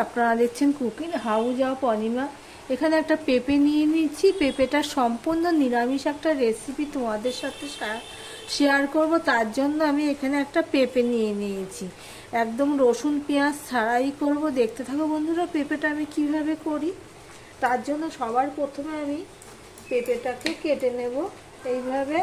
আপনারা দেখছেন cooking house of Anima. এখানে একটা পেঁপে নিয়ে নিচ্ছি। পেঁপেটা সম্পূর্ণ নিরামিষ একটা রেসিপি তোমাদের সাথে শেয়ার করব। তার জন্য আমি এখানে একটা পেঁপে নিয়ে নিয়েছি, একদম রসুন পেঁয়াজ ছাড়াই করব। দেখতে থাকো বন্ধুরা পেঁপেটা আমি কিভাবে করি। তার জন্য সবার প্রথমে আমি পেঁপেটাকে কেটে নেব এইভাবে।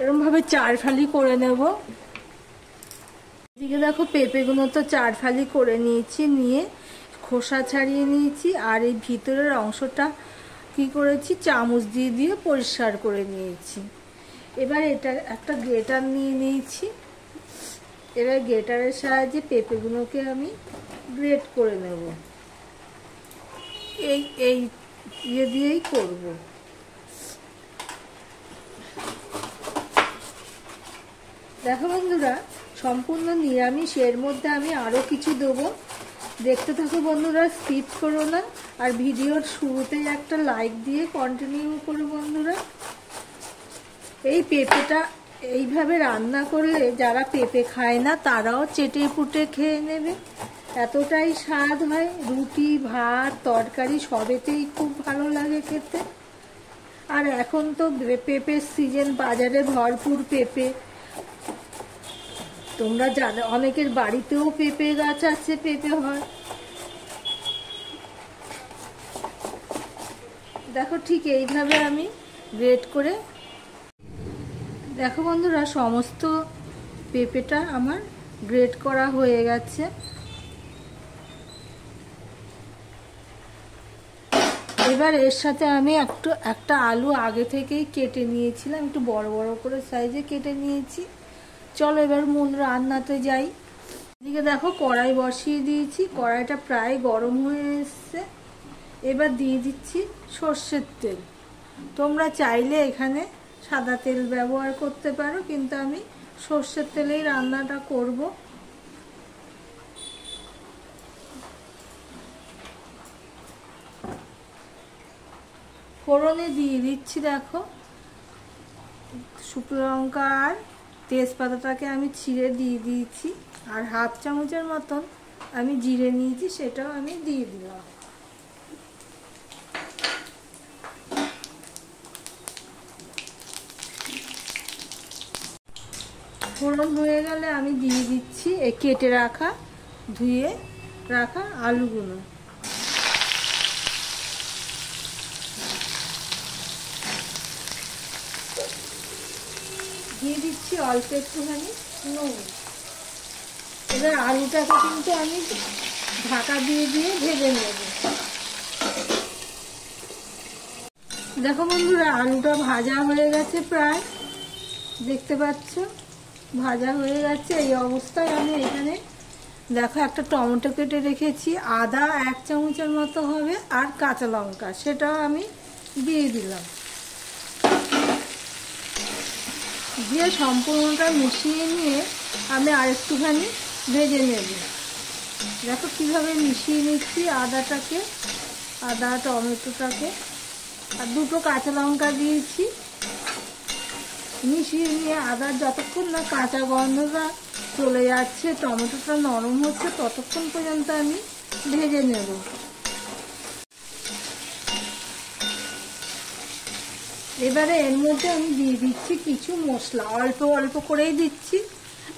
এরকমভাবে 4 ফালি করে নেব। এদিকে দেখো পেঁপেগুলো তো 4 ফালি করে নিয়েছি, নিয়ে খোসা ছাড়িয়ে নিয়েছি। আর এই ভিতরের অংশটা কি করেছি, চামচ দিয়ে দিয়ে পরিষ্কার করে নিয়েছি। এবার এটা একটা গ্রেটার নিয়ে নিয়েছি। এবার গ্রেটারের সাহায্যে পেঁপেগুলোকে আমি গ্রেট করে নেব। এই ইয়ে দিয়েই করব। দেখো বন্ধুরা সম্পূর্ণ নিরামিষ, এর মধ্যে আমি আরও কিছু দেবো। দেখতে থাকো বন্ধুরা, স্কিপ করো না। আর ভিডিওর শুরুতেই একটা লাইক দিয়ে কন্টিনিউ করো বন্ধুরা। এই পেঁপেটা এইভাবে রান্না করলে যারা পেঁপে খায় না তারাও চেটে পুটে খেয়ে নেবে, এতটাই স্বাদ হয়। রুটি ভাত তরকারি সবেতেই খুব ভালো লাগে খেতে। আর এখন তো পেঁপের সিজন, বাজারে ভরপুর পেঁপে। তোমরা জানো অনেকের বাড়িতেও পেঁপে গাছ আছে, পেঁপে হয়। দেখো ঠিক এইভাবে আমি গ্রেট করে। দেখো বন্ধুরা সমস্ত পেঁপেটা আমার গ্রেট করা হয়ে গেছে। এবার এর সাথে আমি একটা আলু আগে থেকেই কেটে নিয়েছিলাম, একটু বড় বড় করে সাইজে কেটে নিয়েছি। চলো এবার মূল রান্নাতে যাই। এদিকে দেখো কড়াই বসিয়ে দিয়েছি, কড়াইটা প্রায় গরম হয়ে এসছে। এবার দিয়ে দিচ্ছি সর্ষের তেল। তোমরা চাইলে এখানে সাদা তেল ব্যবহার করতে পারো, কিন্তু আমি সর্ষের তেলেই রান্নাটা করব। ফোড়নে দিয়ে দিচ্ছি দেখো শুকনো লঙ্কা আর তেজপাতাটাকে আমি ছিঁড়ে দিয়ে দিয়েছি। আর হাফ চামচের মতন আমি জিরে নিয়েছি, সেটাও আমি দিয়ে দিলাম। ফোড়ন হয়ে গেলে আমি দিয়ে দিচ্ছি এই কেটে রাখা ধুয়ে রাখা আলুগুলো। দিয়ে দিচ্ছি অল্প একটুখানি নুন। এবার আলুটাকে কিন্তু আমি ঢাকা দিয়ে দিয়ে ভেজে নেব। দেখো বন্ধুরা আলুটা ভাজা হয়ে গেছে, প্রায় দেখতে পাচ্ছ ভাজা হয়ে গেছে। এই অবস্থায় আমি এখানে দেখো একটা টমেটো কেটে রেখেছি, আদা 1 চামচের মতো হবে, আর কাঁচা লঙ্কা সেটাও আমি দিয়ে দিলাম। দিয়ে সম্পূর্ণটা মিশিয়ে নিয়ে আমি আরেকটুখানি ভেজে নেব। দেখো কিভাবে মিশিয়ে নিচ্ছি আদাটাকে, আদা টমেটোটাকে, আর 2টো কাঁচা লঙ্কা দিয়েছি। মিশিয়ে নিয়ে আদার যতক্ষণ না কাঁচা গন্ধটা চলে যাচ্ছে, টমেটোটা নরম হচ্ছে, ততক্ষণ পর্যন্ত আমি ভেজে নেব। এবারে এর মধ্যে আমি দিয়ে দিচ্ছি কিছু মশলা, অল্প অল্প করেই দিচ্ছি।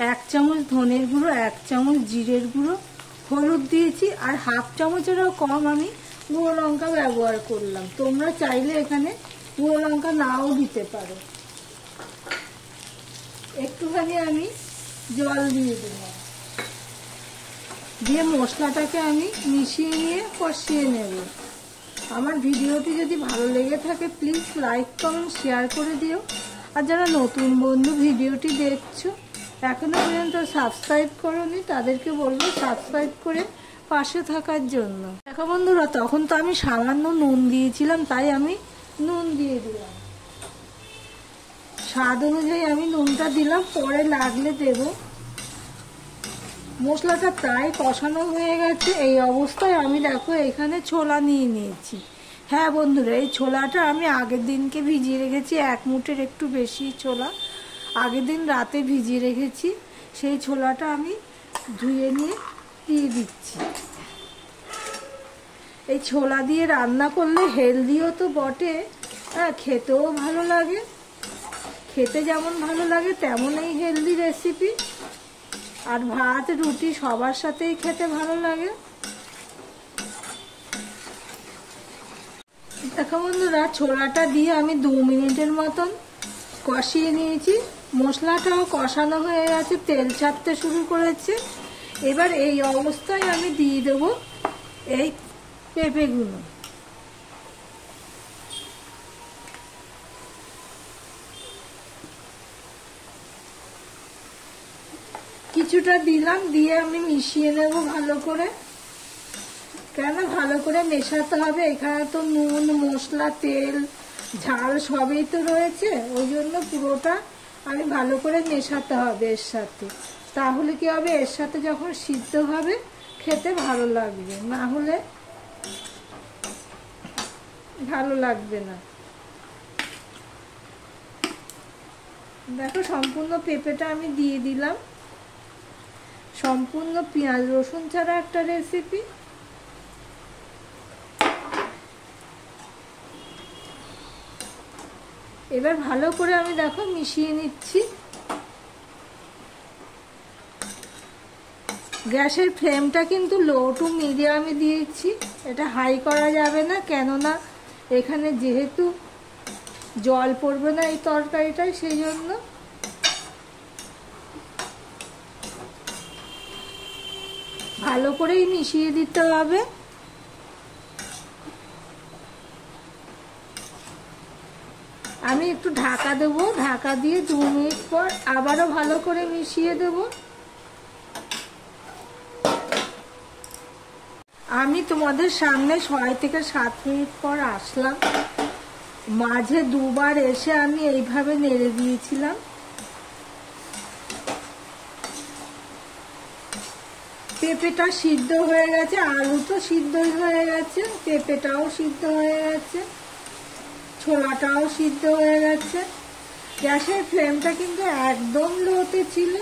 1 চামচ ধনের গুঁড়ো, 1 চামচ জিরের গুঁড়ো, হলুদ দিয়েছি, আর হাফ চামচেরও কম আমি গুঁড়ো লঙ্কা ব্যবহার করলাম। তোমরা চাইলে এখানে গুঁড়ো লঙ্কা নাও দিতে পারো। একটুখানি আমি জল দিয়ে দিলাম, দিয়ে মশলাটাকে আমি মিশিয়ে নিয়ে কষিয়ে নেব। আমার ভিডিওটি যদি ভালো লেগে থাকে প্লিজ লাইক কমেন্ট শেয়ার করে দিও। আর যারা নতুন বন্ধু ভিডিওটি দেখছো এখনো পর্যন্ত সাবস্ক্রাইব করোনি, তাদেরকে বলবো সাবস্ক্রাইব করে পাশে থাকার জন্য। দেখো বন্ধুরা তখন তো আমি সামান্য নুন দিয়েছিলাম, তাই আমি নুন দিয়ে দিলাম। স্বাদ অনুযায়ী আমি নুনটা দিলাম, পরে লাগলে দেব। মশলাটা প্রায় কষানো হয়ে গেছে। এই অবস্থায় আমি দেখো এখানে ছোলা নিয়ে নিয়েছি। হ্যাঁ বন্ধুরা, এই ছোলাটা আমি আগের দিনকে ভিজিয়ে রেখেছি, 1 মুঠের একটু বেশি ছোলা আগের দিন রাতে ভিজিয়ে রেখেছি। সেই ছোলাটা আমি ধুয়ে নিয়ে দিয়ে দিচ্ছি। এই ছোলা দিয়ে রান্না করলে হেলদিও তো বটে, হ্যাঁ খেতেও ভালো লাগে। খেতে যেমন ভালো লাগে তেমনই হেলদি রেসিপি। আর ভাত রুটি সবার সাথেই খেতে ভালো লাগে। দেখো বন্ধুরা, ছোলাটা দিয়ে আমি 2 মিনিটের মতন কষিয়ে নিয়েছি। মশলাটাও কষানো হয়ে গেছে, তেল ছাড়তে শুরু করেছে। এবার এই অবস্থায় আমি দিয়ে দেবো এই পেঁপেগুলো। কিছুটা দিলাম, দিয়ে আমি মিশিয়ে নেব ভালো করে। কেন ভালো করে মেশাতে হবে, এখানে তো নুন মশলা তেল ঝাল সবই তো রয়েছে, ওই জন্য পুরোটা আমি ভালো করে মেশাতে হবে এর সাথে। তাহলে কি হবে, এর সাথে যখন সিদ্ধ হবে খেতে ভালো লাগবে, না হলে ভালো লাগবে না। দেখো সম্পূর্ণ পেঁপেটা আমি দিয়ে দিলাম। সম্পূর্ণ পেঁয়াজ রসুন ছাড়া একটা রেসিপি। এবার ভালো করে আমি দেখো মিশিয়ে নিচ্ছি। গ্যাসের ফ্লেমটা কিন্তু লো টু মিডিয়ামে দিয়েছি, এটা হাই করা যাবে না, কেননা এখানে যেহেতু জল পড়বে না এই তরকারিটায়, সেই জন্য। ভালো করেই মিশিয়ে দিতে হবে। আমি একটু ঢাকা দেবো, ঢাকা দিয়ে 2 মিনিট পর আবারও ভালো করে মিশিয়ে দেব। আমি তোমাদের সামনে 6 থেকে 7 মিনিট পর আসলাম। মাঝে 2 বার এসে আমি এইভাবে নেড়ে দিয়েছিলাম। পেঁপেটা সিদ্ধ হয়ে গেছে, আলু তো সিদ্ধই হয়ে গেছে, পেঁপেটাও সিদ্ধ হয়ে গেছে, ছোলাটাও সিদ্ধ হয়ে গেছে। গ্যাসের ফ্লেমটা কিন্তু একদম লোতে ছিল।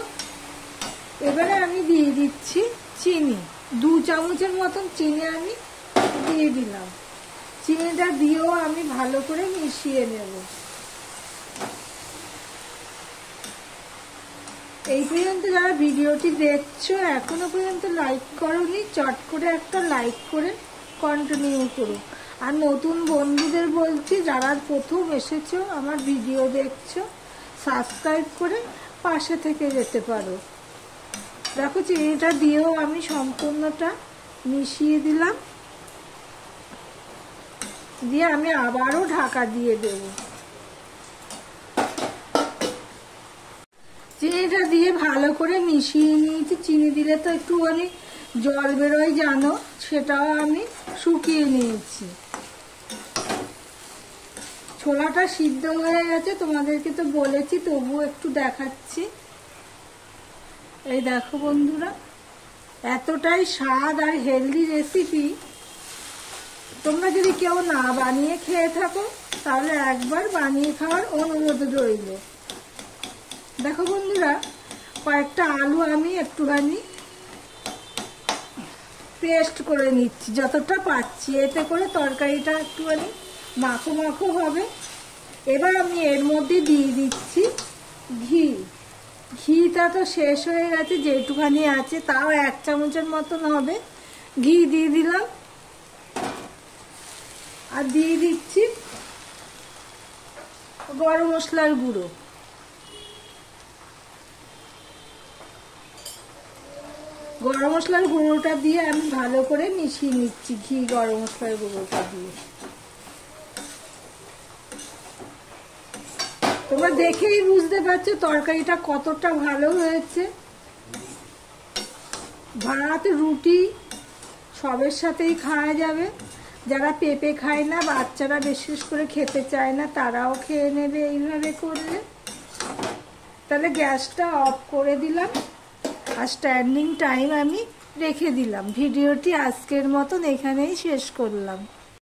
এবারে আমি দিয়ে দিচ্ছি চিনি, 2 চামচের মতন চিনি আমি দিয়ে দিলাম। চিনিটা দিয়েও আমি ভালো করে মিশিয়ে নেব। এই পর্যন্ত যারা ভিডিওটি দেখছো এখনো পর্যন্ত লাইক করোনি, চট করে একটা লাইক করে কন্টিনিউ করো। আর নতুন বন্ধুদের বলছি, যারা প্রথম এসেছো আমার ভিডিও দেখছো, সাবস্ক্রাইব করে পাশে থেকে যেতে পারো। দেখো চিনিটা দিয়েও আমি সম্পূর্ণটা মিশিয়ে দিলাম, দিয়ে আমি আবারও ঢাকা দিয়ে দেব। চিনিটা দিয়ে ভালো করে মিশিয়ে নিয়েছি। চিনি দিলে তো একটুখানি জল বেরোয় জানো, সেটাও আমি শুকিয়ে নিয়েছি। ছোলাটা সিদ্ধ হয়ে গেছে, তোমাদেরকে তো বলেছি, তবুও একটু দেখাচ্ছি। এই দেখো বন্ধুরা, এতটাই স্বাদ আর হেলদি রেসিপি। তোমরা যদি কেউ না বানিয়ে খেয়ে থাকো তাহলে একবার বানিয়ে খাওয়ার অনুরোধ রইল। দেখো বন্ধুরা, কয়েকটা আলু আমি একটুখানি পেস্ট করে নিচ্ছি যতটা পাচ্ছি, এতে করে তরকারিটা একটুখানি মাখো মাখো হবে। এবার আমি এর মধ্যে দিয়ে দিচ্ছি ঘি। ঘিটা তো শেষ হয়ে গেছে, যেটুখানি আছে তাও 1 চামচের মতন হবে। ঘি দিয়ে দিলাম, আর দিয়ে দিচ্ছি গরম মশলার গুঁড়ো। গরম মশলার গুঁড়োটা দিয়ে আমি ভালো করে মিশিয়ে নিচ্ছি, ঘি গরম মশলার গুঁড়োটা দিয়ে। তোমরা দেখেই বুঝতে পারছো তরকারিটা কতটা ভালো হয়েছে। ভাত রুটি সবের সাথেই খাওয়া যাবে। যারা পেঁপে খায় না, বাচ্চারা বিশেষ করে খেতে চায় না, তারাও খেয়ে নেবে এইভাবে করলে। তাহলে গ্যাসটা অফ করে দিলাম আর স্ট্যান্ডিং টাইম আমি রেখে দিলাম। ভিডিওটি আজকের মতন এখানেই শেষ করলাম।